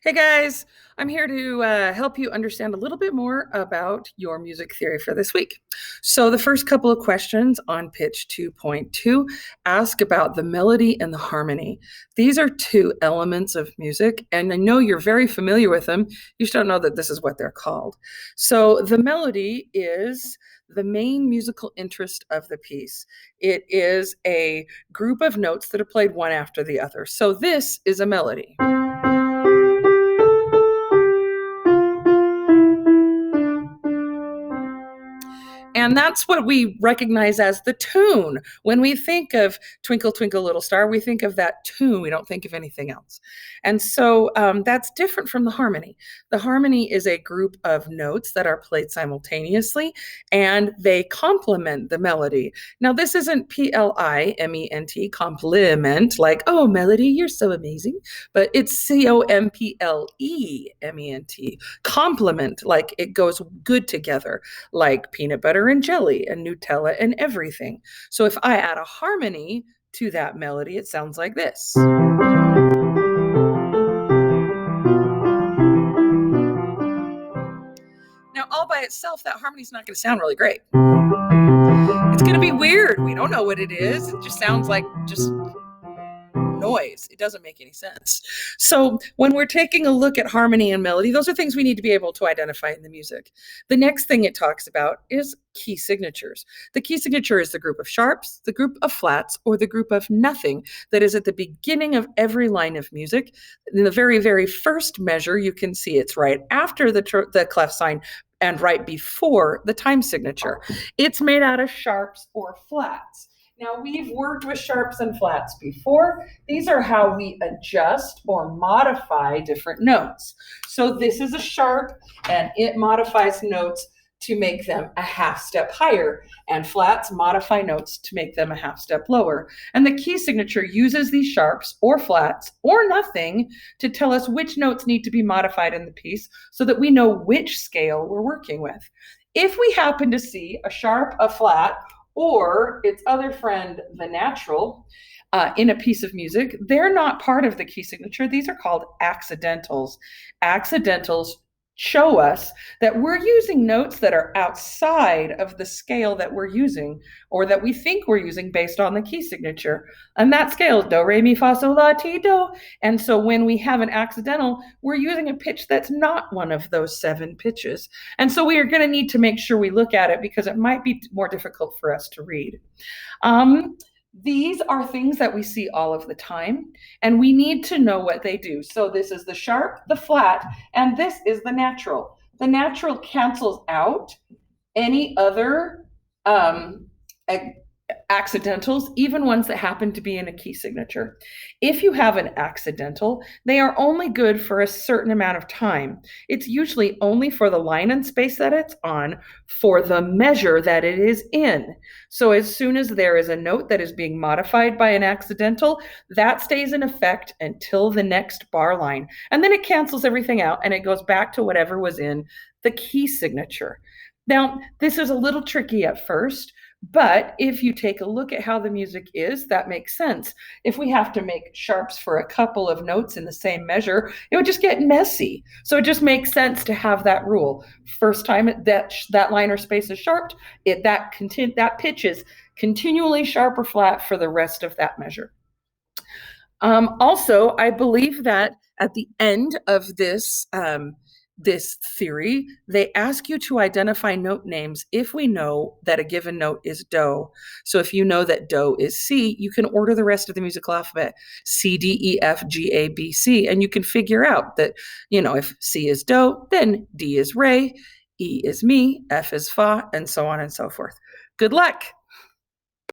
Hey guys, I'm here to help you understand a little bit more about your music theory for this week. So, the first couple of questions on pitch 2.2 ask about the melody and the harmony. These are two elements of music, and I know you're very familiar with them. You just don't know that this is what they're called. So, the melody is the main musical interest of the piece. It is a group of notes that are played one after the other. So, this is a melody. And that's what we recognize as the tune. When we think of Twinkle, Twinkle, Little Star, we think of that tune. We don't think of anything else. And so that's different from the harmony. The harmony is a group of notes that are played simultaneously, and they complement the melody. Now, this isn't P-L-I-M-E-N-T, compliment, like, oh, melody, you're so amazing. But it's C-O-M-P-L-E-M-E-N-T, complement, like it goes good together, like peanut butter and jelly and Nutella and everything. So if I add a harmony to that melody, it sounds like this. Now, all by itself, that harmony's not going to sound really great. It's going to be weird. We don't know what it is. It just sounds like just noise. It doesn't make any sense. So when we're taking a look at harmony and melody, those are things we need to be able to identify in the music. The next thing it talks about is key signatures. The key signature is the group of sharps, the group of flats, or the group of nothing that is at the beginning of every line of music. In the very, very first measure, you can see it's right after the clef sign and right before the time signature. It's made out of sharps or flats. Now, we've worked with sharps and flats before. These are how we adjust or modify different notes. So this is a sharp, and it modifies notes to make them a half step higher, and flats modify notes to make them a half step lower. And the key signature uses these sharps or flats or nothing to tell us which notes need to be modified in the piece so that we know which scale we're working with. If we happen to see a sharp, a flat, or its other friend, the natural, in a piece of music, they're not part of the key signature. These are called accidentals. Accidentals show us that we're using notes that are outside of the scale that we're using or that we think we're using based on the key signature. And that scale is do, re, mi, fa, sol, la, ti, do. And so when we have an accidental, we're using a pitch that's not one of those 7 pitches. And so we are going to need to make sure we look at it because it might be more difficult for us to read. These are things that we see all of the time, and we need to know what they do. So this is the sharp, the flat, and this is the natural. The natural cancels out any other accidentals, even ones that happen to be in a key signature. If you have an accidental, they are only good for a certain amount of time. It's usually only for the line and space that it's on for the measure that it is in. So as soon as there is a note that is being modified by an accidental, that stays in effect until the next bar line. And then it cancels everything out and it goes back to whatever was in the key signature. Now, this is a little tricky at first, but if you take a look at how the music is, that makes sense. If we have to make sharps for a couple of notes in the same measure, it would just get messy. So it just makes sense to have that rule. First time that line or space is sharped, that pitch is continually sharp or flat for the rest of that measure. Also, I believe that at the end of this theory, they ask you to identify note names if we know that a given note is do. So if you know that do is C, you can order the rest of the musical alphabet, C, D, E, F, G, A, B, C, and you can figure out that, if C is do, then D is re, E is mi, F is fa, and so on and so forth. Good luck.